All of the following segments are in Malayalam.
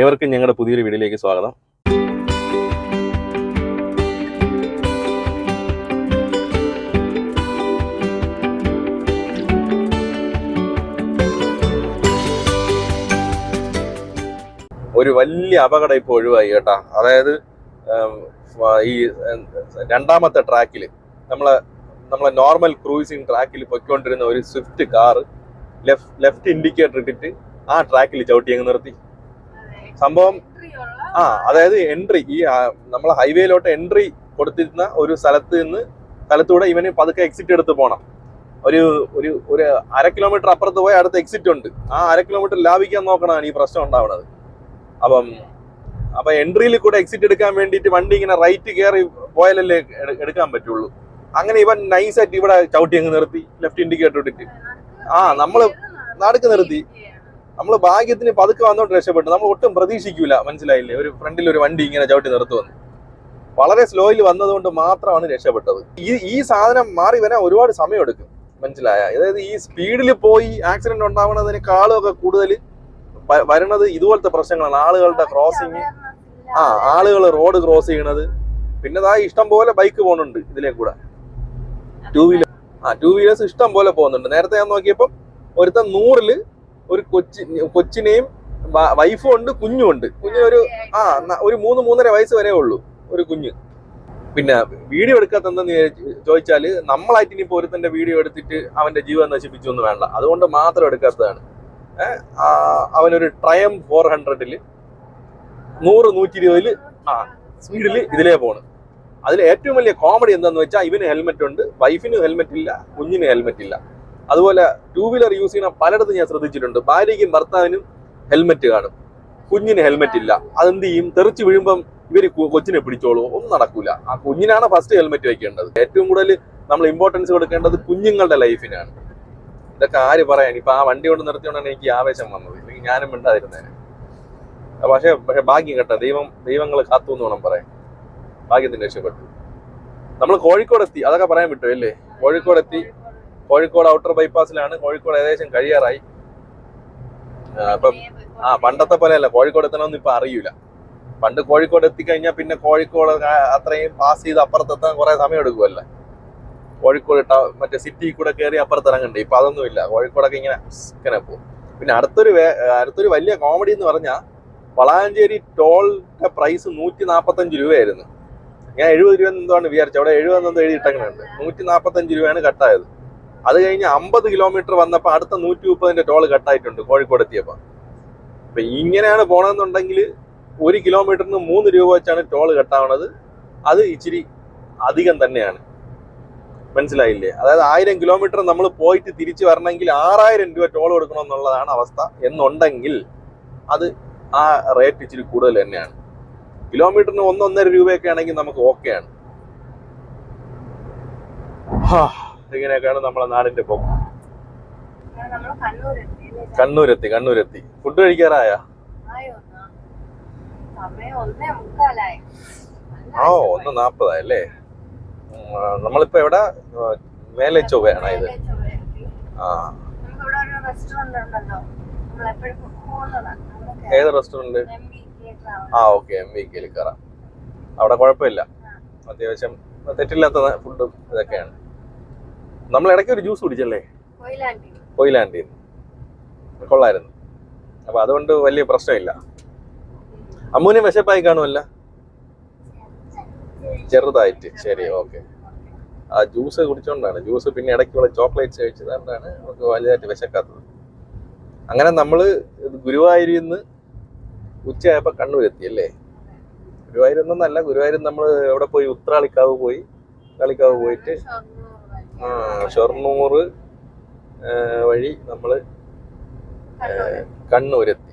ഏവർക്കും ഞങ്ങളുടെ പുതിയൊരു വീഡിയോയിലേക്ക് സ്വാഗതം. ഒരു വലിയ അപകടം ഇപ്പോൾ ഒഴിവായി കേട്ടാ. അതായത് ഈ രണ്ടാമത്തെ ട്രാക്കിൽ നമ്മളെ നോർമൽ ക്രൂസിങ് ട്രാക്കിൽ പൊയ്ക്കൊണ്ടിരുന്ന ഒരു സ്വിഫ്റ്റ് കാറ് ലെഫ്റ്റ് ഇൻഡിക്കേറ്റർ ഇട്ടിട്ട് ആ ട്രാക്കിൽ ചവിട്ടി അങ്ങ് നിർത്തി. സംഭവം അതായത് എൻട്രി നമ്മളെ ഹൈവേയിലോട്ട് എൻട്രി കൊടുത്തിരുന്ന ഒരു സ്ഥലത്തൂടെ ഇവന് പതുക്കെ എക്സിറ്റ് എടുത്ത് പോകണം. ഒരു 1/2 കിലോമീറ്റർ അപ്പുറത്ത് പോയി അടുത്ത എക്സിറ്റ് ഉണ്ട്. ആ 1/2 കിലോമീറ്റർ ലാഭിക്കാൻ നോക്കണമാണ് ഈ പ്രശ്നം ഉണ്ടാവുന്നത്. അപ്പൊ എൻട്രിയിൽ കൂടെ എക്സിറ്റ് എടുക്കാൻ വേണ്ടിയിട്ട് വണ്ടി ഇങ്ങനെ റൈറ്റ് കയറി പോയാലല്ലേ എടുക്കാൻ പറ്റുള്ളൂ. അങ്ങനെ ഇവൻ നൈസായിട്ട് ഇവിടെ ചവിട്ടി അങ്ങ് നിർത്തി, ലെഫ്റ്റ് ഇൻഡിക്കേറ്റർ ഇട്ടിട്ട്. നമ്മള് നടുക്ക് നിർത്തി. നമ്മള് ഭാഗ്യത്തിന് പതുക്കെ വന്നോട്ട് രക്ഷപ്പെട്ടു. നമ്മൾ ഒട്ടും പ്രതീക്ഷിക്കൂല, മനസ്സിലായില്ലേ, ഒരു ഫ്രണ്ടിൽ ഒരു വണ്ടി ഇങ്ങനെ ചവിട്ടി നിർത്തുവന്ന്. വളരെ സ്ലോയിൽ വന്നതുകൊണ്ട് മാത്രമാണ് രക്ഷപ്പെട്ടത്. ഈ സാധനം മാറി വരാൻ ഒരുപാട് സമയം എടുക്കും, മനസ്സിലായ. അതായത് ഈ സ്പീഡിൽ പോയി ആക്സിഡന്റ് ഉണ്ടാവുന്നതിനേക്കാളും ഒക്കെ കൂടുതൽ വരുന്നത് ഇതുപോലത്തെ പ്രശ്നങ്ങളാണ്. ആളുകളുടെ ക്രോസിങ്, ആളുകൾ റോഡ് ക്രോസ് ചെയ്യണത്. പിന്നെ ഇഷ്ടം പോലെ ബൈക്ക് പോകുന്നുണ്ട് ഇതിലേ കൂടെ. ടൂ വീലേഴ്സ് ഇഷ്ടം പോലെ പോകുന്നുണ്ട്. നേരത്തെ ഞാൻ നോക്കിയപ്പോൾ ഒരുത്തൻ 100-ല് ഒരു കൊച്ചിനെയും വൈഫും ഉണ്ട്, കുഞ്ഞും ഉണ്ട്. കുഞ്ഞിനൊരു 3-3.5 വയസ്സ് വരെ ഉള്ളൂ ഒരു കുഞ്ഞ്. പിന്നെ വീഡിയോ എടുക്കാത്തെന്തെന്ന് ചോദിച്ചാല്, നമ്മളായിട്ട് ഇനിയിപ്പോ ഒരുത്തന്റെ വീഡിയോ എടുത്തിട്ട് അവന്റെ ജീവൻ നശിപ്പിച്ചു എന്ന് വേണ്ട, അതുകൊണ്ട് മാത്രം എടുക്കാത്തതാണ്. അവനൊരു ട്രയം 400-ല് 100-120-ല് സ്പീഡില് ഇതിലേ പോണ്. അതിൽ ഏറ്റവും വലിയ കോമഡി എന്താന്ന് വെച്ചാൽ, ഇവന് ഹെൽമെറ്റ് ഉണ്ട്, വൈഫിന് ഹെൽമെറ്റ് ഇല്ല, കുഞ്ഞിന് ഹെൽമെറ്റ് ഇല്ല. അതുപോലെ 2 വീലർ യൂസ് ചെയ്യുന്ന പലയിടത്തും ഞാൻ ശ്രദ്ധിച്ചിട്ടുണ്ട്. ഭാര്യയ്ക്കും ഭർത്താവിനും ഹെൽമെറ്റ് കാണും, കുഞ്ഞിന് ഹെൽമെറ്റ് ഇല്ല. അതെന്ത് ചെയ്യും? തെറിച്ച് വീഴുമ്പം ഇവര് കൊച്ചിനെ പിടിച്ചോളൂ, ഒന്നും നടക്കൂല. ആ കുഞ്ഞിനാണ് ഫസ്റ്റ് ഹെൽമെറ്റ് വെക്കേണ്ടത്. ഏറ്റവും കൂടുതൽ നമ്മൾ ഇമ്പോർട്ടൻസ് കൊടുക്കേണ്ടത് കുഞ്ഞുങ്ങളുടെ ലൈഫിനാണ്. ഇതൊക്കെ ആര് പറയാൻ? ഇപ്പൊ ആ വണ്ടി കൊണ്ട് നിർത്തിയോണ്ടാണ് എനിക്ക് ആവേശം വന്നത്, ഇല്ലെങ്കിൽ ഞാനും മിണ്ടാതിരുന്നേനെ. പക്ഷെ ഭാഗ്യം കേട്ടോ, ദൈവങ്ങൾ കാത്തു എന്ന് വേണം പറയാൻ. ഭാഗ്യത്തിന് രക്ഷപ്പെട്ടു. നമ്മൾ കോഴിക്കോട് എത്തി, അതൊക്കെ പറയാൻ വിട്ടു അല്ലേ. കോഴിക്കോട് എത്തി. കോഴിക്കോട് ഔട്ടർ ബൈപ്പാസിലാണ്. കോഴിക്കോട് ഏകദേശം കഴിയാറായി. ഇപ്പം പണ്ടത്തെ പോലെയല്ല, കോഴിക്കോട് എത്തണമെന്ന് ഇപ്പൊ അറിയൂല. പണ്ട് കോഴിക്കോട് എത്തിക്കഴിഞ്ഞാൽ പിന്നെ കോഴിക്കോട് അത്രയും പാസ് ചെയ്ത് അപ്പുറത്തെത്താൻ കുറെ സമയം എടുക്കുമല്ലേ. കോഴിക്കോട് മറ്റേ സിറ്റി കൂടെ കയറി അപ്പുറത്തിറങ്ങണ്ടേ. ഇപ്പൊ അതൊന്നുമില്ല, കോഴിക്കോടൊക്കെ ഇങ്ങനെ പോകും. പിന്നെ അടുത്തൊരു വലിയ കോമഡി എന്ന് പറഞ്ഞാൽ, വളാഞ്ചേരി ടോളിന്റെ പ്രൈസ് 145 രൂപയായിരുന്നു. ഞാൻ 70 രൂപ എന്താണ് വിചാരിച്ചു, അവിടെ 70 എന്തോ എഴുതിയിട്ടങ്ങനെയുണ്ട്. 145 രൂപയാണ് കട്ടായത്. അത് കഴിഞ്ഞ് 50 കിലോമീറ്റർ വന്നപ്പോൾ അടുത്ത 130-ന്റെ ടോള് കട്ടായിട്ടുണ്ട് കോഴിക്കോട് എത്തിയപ്പോൾ. അപ്പൊ ഇങ്ങനെയാണ് പോണെന്നുണ്ടെങ്കിൽ 1 കിലോമീറ്ററിന് 3 രൂപ വെച്ചാണ് ടോള് കട്ടാവണത്. അത് ഇച്ചിരി അധികം തന്നെയാണ്, മനസ്സിലായില്ലേ. അതായത് 1000 കിലോമീറ്റർ നമ്മൾ പോയിട്ട് തിരിച്ചു വരണമെങ്കിൽ 6000 രൂപ ടോൾ കൊടുക്കണമെന്നുള്ളതാണ് അവസ്ഥ. എന്നുണ്ടെങ്കിൽ അത് ആ റേറ്റ് ഇച്ചിരി കൂടുതൽ തന്നെയാണ്. കിലോമീറ്ററിന് 1-1.5 രൂപയൊക്കെ ആണെങ്കിൽ നമുക്ക് ഓക്കെയാണ്. ഇങ്ങനെയൊക്കെയാണ് നമ്മളെ നാടിന്റെ പോക്ക്. കണ്ണൂരെത്തി. ഫുഡ് കഴിക്കാറായ? 1:40 അല്ലേ. നമ്മളിപ്പോ എവിടെ? മേലെ ചൊവ്വയാണ് ഇത്. ഏത് റെസ്റ്റോറന്റ്? ഓക്കെ, MVKയിൽ കയറാം. അവിടെ കുഴപ്പമില്ല, അത്യാവശ്യം തെറ്റില്ലാത്ത ഫുഡും ഇതൊക്കെയാണ്. നമ്മൾ ഇടയ്ക്ക് ഒരു ജ്യൂസ് കുടിച്ചല്ലേ, കൊയിലാൻഡീൻ, കൊള്ളായിരുന്നു. അപ്പൊ അതുകൊണ്ട് വലിയ പ്രശ്നമില്ല. അമ്മൂന് വിശപ്പായി കാണുമല്ല, ചെറുതായിട്ട്. ശരി, ഓക്കെ. ആ ജ്യൂസ് കുടിച്ചോണ്ടാണ്. ജ്യൂസ് പിന്നെ ഇടയ്ക്കുള്ള ചോക്ലേറ്റ്സ് കഴിച്ചത് കൊണ്ടാണ് നമുക്ക് വലുതായിട്ട് വിശക്കാത്തത്. അങ്ങനെ നമ്മള് ഗുരുവായൂരിൽ നിന്ന് ഉച്ചയായപ്പോ കണ്ണൂരെത്തി അല്ലേ. ഗുരുവായൂരൊന്നല്ല, ഗുരുവായൂർ നമ്മൾ എവിടെ പോയി? ഉത്രാളിക്കാവ് പോയിട്ട് ഷൊർണൂർ വഴി നമ്മള് കണ്ണൂരെത്തി.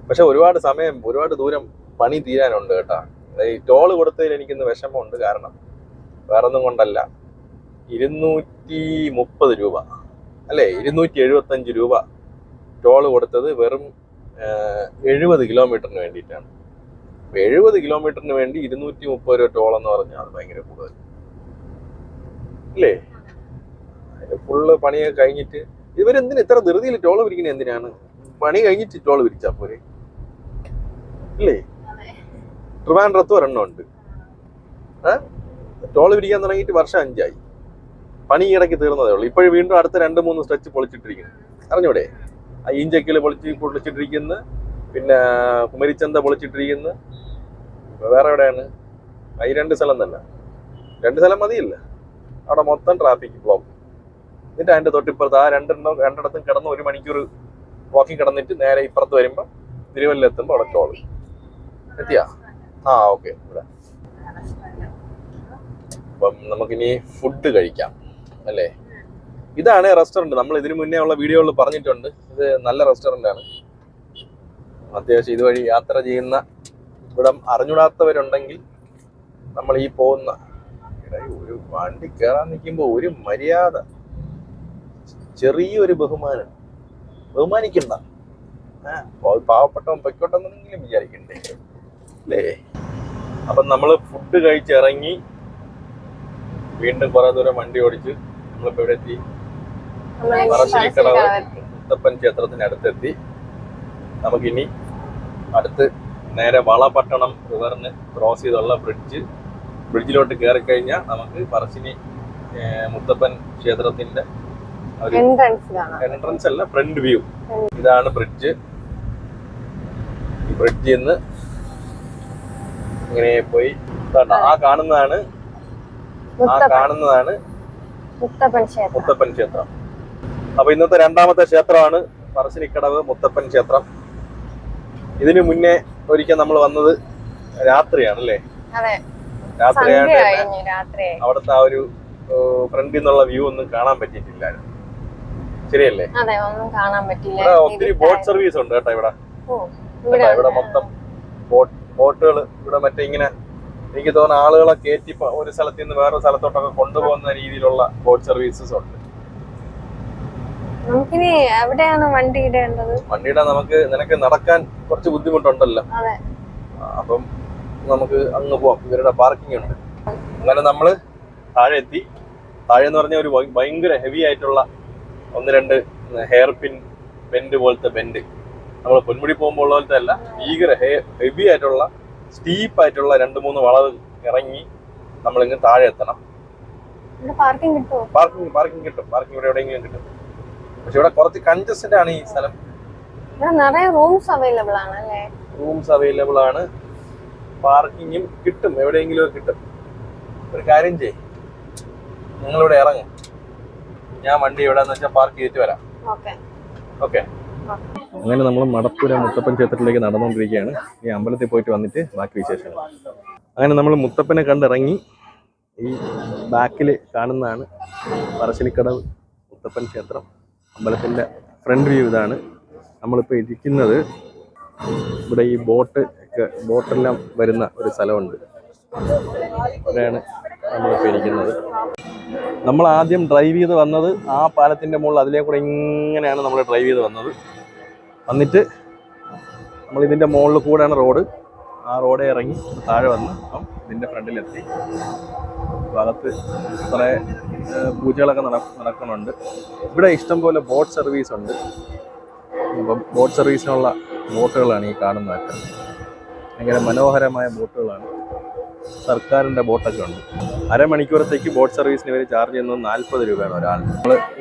പക്ഷെ ഒരുപാട് ദൂരം പണി തീരാനുണ്ട് കേട്ടാ. ഈ ടോള് കൊടുത്തതിൽ എനിക്കിന്ന് വിഷമമുണ്ട്. കാരണം വേറൊന്നും കൊണ്ടല്ല, 230 രൂപ അല്ലേ, 275 രൂപ ടോള് കൊടുത്തത് വെറും 70 കിലോമീറ്ററിന് വേണ്ടിയിട്ടാണ്. 70 കിലോമീറ്ററിന് വേണ്ടി 230 രൂപ ടോൾ എന്ന് പറഞ്ഞാൽ അത് ഭയങ്കര കൂടുതൽ അല്ലേ. ഫുള്ള് പണിയൊക്കെ കഴിഞ്ഞിട്ട് ഇവരെന്തിനാ ഇത്ര ധൃതിയിൽ ടോൾ പിരിക്കുന്നത്? എന്തിനാണ്? പണി കഴിഞ്ഞിട്ട് ടോൾ പിരിച്ചാൽ പോരെ. ഇല്ലേ? ട്രിവാൻഡ്രത്തും ഒരെണ്ണം ഉണ്ട്. ടോള് പിരിക്കാൻ തുടങ്ങിയിട്ട് വർഷം 5 ആയി. പണി ഇടയ്ക്ക് തീർന്നതേ ഉള്ളൂ. ഇപ്പോഴും വീണ്ടും അടുത്ത 2-3 സ്ട്രെച്ച് പൊളിച്ചിട്ടിരിക്കുന്നു. അറിഞ്ഞൂടെ? ആ ഈഞ്ചക്കല് പൊളിച്ചിട്ടിരിക്കുന്ന, പിന്നെ കുമരിച്ചന്ത പൊളിച്ചിട്ടിരിക്കുന്ന, വേറെ എവിടെയാണ്? ഈ 2 സ്ഥലം തന്നെ. 2 സ്ഥലം മതിയില്ല, അവിടെ മൊത്തം ട്രാഫിക് ബ്ലോക്ക്. എന്നിട്ട് അതിന്റെ തൊട്ടിപ്പുറത്ത് ആ രണ്ടിടത്തും കിടന്ന് 1 മണിക്കൂർ വാക്കിംഗ് കിടന്നിട്ട് നേരെ ഇപ്പുറത്ത് വരുമ്പോ തിരുവല്ലയെത്തുമ്പോ അവിടെ ടോള് എത്തിയാ. ഓക്കെ. ഇവിടെ അപ്പം നമുക്കിനി ഫുഡ് കഴിക്കാം അല്ലേ? ഇതാണ് റെസ്റ്റോറന്റ്. നമ്മൾ ഇതിനു മുന്നേ ഉള്ള വീഡിയോകളിൽ പറഞ്ഞിട്ടുണ്ട്, ഇത് നല്ല റെസ്റ്റോറന്റ് ആണ്. അത്യാവശ്യം ഇതുവഴി യാത്ര ചെയ്യുന്ന ഇവിടം അറിഞ്ഞൂടാത്തവരുണ്ടെങ്കിൽ നമ്മൾ ഈ പോകുന്ന ഒരു വണ്ടി കയറാൻ നിൽക്കുമ്പോൾ ഒരു മര്യാദ, ചെറിയൊരു ബഹുമാനിക്കണ്ട. പാവപ്പെട്ടവൻ പൊയ്ക്കോട്ടെന്നെങ്കിലും വിചാരിക്കണ്ടേ അല്ലേ? അപ്പം നമ്മൾ ഫുഡ് കഴിച്ചിറങ്ങി വീണ്ടും കുറെ ദൂരം വണ്ടി ഓടിച്ച് നമ്മളിപ്പോ ഇവിടെ എത്തി. പറശ്ശിനിക്കടവ് മുത്തപ്പൻ ക്ഷേത്രത്തിനടുത്തെത്തി. നമുക്കിനി അടുത്ത് നേരെ വളപട്ടണം റിവറിന് ക്രോസ് ചെയ്തുള്ള ബ്രിഡ്ജിലോട്ട് കയറി കഴിഞ്ഞാൽ നമുക്ക് പറശ്ശിനി മുത്തപ്പൻ ക്ഷേത്രത്തിന്റെ എൻട്രൻസ് അല്ല, ഫ്രണ്ട് വ്യൂ. ഇതാണ് ബ്രിഡ്ജ്. ഈ ബ്രിഡ്ജിൽ നിന്ന് ഇങ്ങനെ പോയി ആ കാണുന്നതാണ് മുത്തപ്പൻ ക്ഷേത്രം. അപ്പൊ ഇന്നത്തെ 2ാമത്തെ ക്ഷേത്രമാണ് പറശ്ശിനിക്കടവ് മുത്തപ്പൻ ക്ഷേത്രം. ഇതിനു മുന്നേ ഒരിക്കൽ നമ്മൾ വന്നത് രാത്രിയാണ് അല്ലേ? രാത്രിയായിട്ട് അവിടുത്തെ ആ ഒരു ഫ്രണ്ടിൽ നിന്നുള്ള വ്യൂ ഒന്നും കാണാൻ പറ്റിയിട്ടില്ലായിരുന്നു. ശരിയല്ലേ? ഇവിടെ ഒത്തിരി ബോട്ട് സർവീസ് ഉണ്ട് കേട്ടോ. ഇവിടെ മൊത്തം ബോട്ടുകൾ ഇവിടെ മറ്റേ ഇങ്ങനെ, എനിക്ക് തോന്നുന്ന ആളുകളെ കയറ്റി ഒരു സ്ഥലത്ത് നിന്ന് വേറൊരു സ്ഥലത്തോട്ടൊക്കെ കൊണ്ടുപോകുന്ന രീതിയിലുള്ള ബോട്ട് സർവീസസ് ഉണ്ട്. വണ്ടിയുടെ നിനക്ക് നടക്കാൻ കുറച്ച് ബുദ്ധിമുട്ടുണ്ടല്ലോ, അപ്പം നമുക്ക് അങ്ങ് പോവാം. ഇവരുടെ പാർക്കിംഗ് ഉണ്ട്. അങ്ങനെ നമ്മള് താഴെ എത്തി. താഴെ എന്ന് പറഞ്ഞാൽ ഒരു ഭയങ്കര ഹെവി ആയിട്ടുള്ള 1-2 ഹെയർ പിൻ ബെൻഡ് പോലത്തെ ബെൻഡ്. നമ്മൾ പൊന്മുടി പോകുമ്പോൾ ഉള്ള പോലത്തെ അല്ല, ഭീകര ഹെവി ആയിട്ടുള്ള സ്റ്റീപ്പ് ആയിട്ടുള്ള 2-3 വളവ് ഇറങ്ങി നമ്മളിങ്ങ് താഴെ എത്തണം. പാർക്കിംഗ് കിട്ടും. പാർക്കിംഗ് ഇവിടെ എവിടെയെങ്കിലും കിട്ടും. പക്ഷെ ഇവിടെ കുറച്ച് കൺജസ്റ്റഡ് ആണ് ഈ സ്ഥലം. റൂംസ് അവൈലബിൾ ആണ്. പാർക്കിങ്ങും കിട്ടും, എവിടെയെങ്കിലും കിട്ടും. ഒരു കാര്യം ചെയ്യ്, നിങ്ങളിവിടെ ഇറങ്ങും, ഞാൻ വണ്ടി എവിടെയാന്ന് വെച്ചാൽ പാർക്ക് ചെയ്തിട്ട് വരാം. ഓക്കെ. അങ്ങനെ നമ്മൾ മടപ്പുര മുത്തപ്പൻ ക്ഷേത്രത്തിലേക്ക് നടന്നുകൊണ്ടിരിക്കുകയാണ്. ഈ അമ്പലത്തിൽ പോയിട്ട് വന്നിട്ട് ബാക്കി വിശേഷങ്ങൾ. അങ്ങനെ നമ്മൾ മുത്തപ്പനെ കണ്ടിറങ്ങി. ഈ ബാക്കിൽ കാണുന്നതാണ് പറശ്ശിനിക്കടവ് മുത്തപ്പൻ ക്ഷേത്രം. അമ്പലത്തിൻ്റെ ഫ്രണ്ട് വ്യൂ ഇതാണ്. നമ്മളിപ്പോൾ ഇരിക്കുന്നത് ഇവിടെ ഈ ബോട്ടെല്ലാം വരുന്ന ഒരു സ്ഥലമുണ്ട്. അവിടെയാണ് നമ്മളിപ്പോൾ ഇരിക്കുന്നത്. നമ്മൾ ആദ്യം ഡ്രൈവ് ചെയ്ത് വന്നത് ആ പാലത്തിൻ്റെ മുകളിൽ, അതിലേ കൂടെ ഇങ്ങനെയാണ് നമ്മൾ ഡ്രൈവ് ചെയ്ത് വന്നിട്ട് നമ്മൾ ഇതിൻ്റെ മുകളിൽ കൂടെയാണ് റോഡ്. ആ റോഡെ ഇറങ്ങി താഴെ വന്ന് അപ്പം ഇതിൻ്റെ ഫ്രണ്ടിലെത്തി. ഭാഗത്ത് കുറേ പൂജകളൊക്കെ നടക്കുന്നുണ്ട്. ഇവിടെ ഇഷ്ടംപോലെ ബോട്ട് സർവീസ് ഉണ്ട്. അപ്പം ബോട്ട് സർവീസിനുള്ള ബോട്ടുകളാണ് ഈ കാണുന്നതൊക്കെ. ഭയങ്കര മനോഹരമായ ബോട്ടുകളാണ്. സർക്കാരിൻ്റെ ബോട്ടൊക്കെ ഉണ്ട്. അരമണിക്കൂറത്തേക്ക് ബോട്ട് സർവീസിന് ഇവർ ചാർജ് ചെയ്യുന്നത് 40 രൂപയാണ് ഒരാൾ.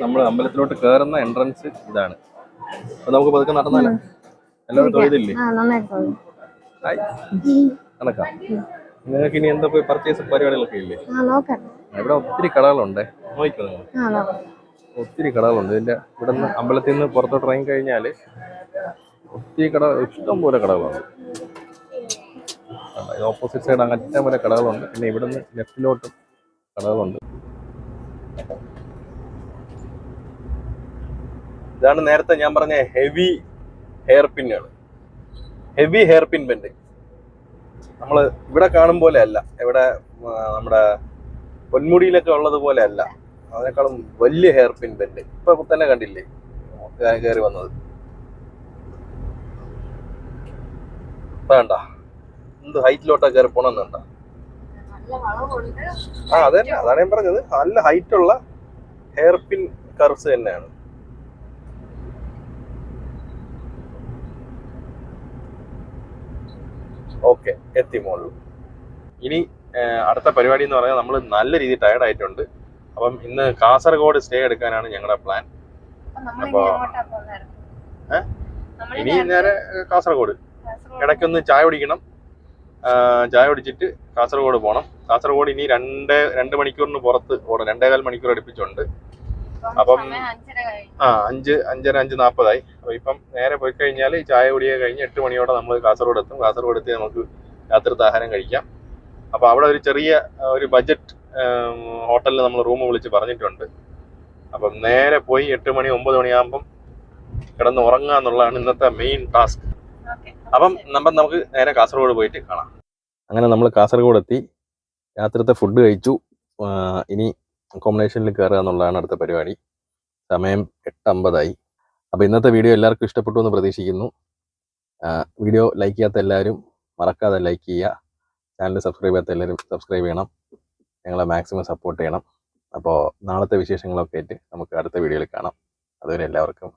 നമ്മൾ അമ്പലത്തിലോട്ട് കയറുന്ന എൻട്രൻസ് ഇതാണ്. അപ്പൊ നമുക്ക് പതുക്കെ നടന്നാലോ? എല്ലാവരും തൊഴുതില്ലേ? നടക്കാം. നിങ്ങൾക്ക് ഇനി എന്താ പോയി പർച്ചേസ് പരിപാടികളൊക്കെ ഇല്ലേ? ഇവിടെ ഒത്തിരി കടകളുണ്ടേ, നോക്കിക്കോ നിങ്ങൾ. ഒത്തിരി കടകളുണ്ട്. ഇവിടെ നിന്ന് അമ്പലത്തിൽ നിന്ന് പുറത്തോട്ട് ഇറങ്ങി കഴിഞ്ഞാൽ ഒത്തിരി ഇഷ്ടം പോലെ കടകളുണ്ട്. ഓപ്പോസിറ്റ് സൈഡ് അങ്ങനത്തെ പോലെ കടകളുണ്ട്. പിന്നെ ഇവിടുന്ന് ലെഫ്റ്റിലോട്ടും കടകളുണ്ട്. ഇതാണ് നേരത്തെ ഞാൻ പറഞ്ഞ ഹെവി ഹെയർ പിന്നുകൾ, ഹെവി ഹെയർ പിൻ ബെൻഡ്. നമ്മൾ ഇവിടെ കാണും പോലെ അല്ല, ഇവിടെ നമ്മുടെ പൊന്മുടിയിലൊക്കെ ഉള്ളത് പോലെ അല്ല, അതിനേക്കാളും വലിയ ഹെയർ പിൻ ബെൻഡ്. ഇപ്പൊ തന്നെ കണ്ടില്ലേ കയറി വന്നത്? വേണ്ട, എന്ത് ഹൈറ്റിലോട്ടാ കയറി പോണെന്നുണ്ട. അതന്നെ, അതാണ് ഞാൻ പറഞ്ഞത്. നല്ല ഹൈറ്റുള്ള ഹെയർ പിൻ കർവ്സ് തന്നെയാണ്. ഓക്കെ, എത്തി മുകളിൽ. ഇനി അടുത്ത പരിപാടി എന്ന് പറഞ്ഞാൽ നമ്മൾ നല്ല രീതിയിൽ ടയർഡ് ആയിട്ടുണ്ട്. അപ്പം ഇന്ന് കാസർഗോഡ് സ്റ്റേ എടുക്കാനാണ് ഞങ്ങളുടെ പ്ലാൻ. അപ്പോൾ ഇനി നേരെ കാസർഗോഡ് ഇടയ്ക്കൊന്ന് ചായ കുടിക്കണം. ചായ കുടിച്ചിട്ട് കാസർഗോഡ് പോകണം. കാസർഗോഡ് ഇനി രണ്ട് മണിക്കൂറിന് പുറത്ത് ഓടണം. 2.25 മണിക്കൂർ അടുപ്പിച്ചുണ്ട്. അപ്പം 5:40 അപ്പൊ ഇപ്പം നേരെ പോയി കഴിഞ്ഞാൽ ചായ കുടിയൊക്കെ കഴിഞ്ഞ് 8 മണിയോടെ നമ്മൾ കാസർഗോഡ് എത്തും. കാസർഗോഡ് എത്തി നമുക്ക് രാത്രിത്തെ ആഹാരം കഴിക്കാം. അപ്പൊ അവിടെ ഒരു ചെറിയ ഒരു ബഡ്ജറ്റ് ഹോട്ടലിൽ നമ്മൾ റൂം വിളിച്ച് പറഞ്ഞിട്ടുണ്ട്. അപ്പം നേരെ പോയി 8 മണി 9 മണിയാകുമ്പം കിടന്ന് ഉറങ്ങുക എന്നുള്ളതാണ് ഇന്നത്തെ മെയിൻ ടാസ്ക്. അപ്പം നമുക്ക് നേരെ കാസർഗോഡ് പോയിട്ട് കാണാം. അങ്ങനെ നമ്മൾ കാസർഗോഡ് എത്തി, രാത്രിത്തെ ഫുഡ് കഴിച്ചു. ഇനി അക്കോമഡേഷനിൽ കയറുക എന്നുള്ളതാണ് അടുത്ത പരിപാടി. സമയം 8:50. അപ്പോൾ ഇന്നത്തെ വീഡിയോ എല്ലാവർക്കും ഇഷ്ടപ്പെട്ടു എന്ന് പ്രതീക്ഷിക്കുന്നു. വീഡിയോ ലൈക്ക് ചെയ്യാത്ത എല്ലാവരും മറക്കാതെ ലൈക്ക് ചെയ്യുക. ചാനൽ സബ്സ്ക്രൈബ് ചെയ്യാത്ത എല്ലാവരും സബ്സ്ക്രൈബ് ചെയ്യണം. ഞങ്ങളെ മാക്സിമം സപ്പോർട്ട് ചെയ്യണം. അപ്പോൾ നാളത്തെ വിശേഷങ്ങളൊക്കെ ആയിട്ട് നമുക്ക് അടുത്ത വീഡിയോയിൽ കാണാം. അതുവരെ എല്ലാവർക്കും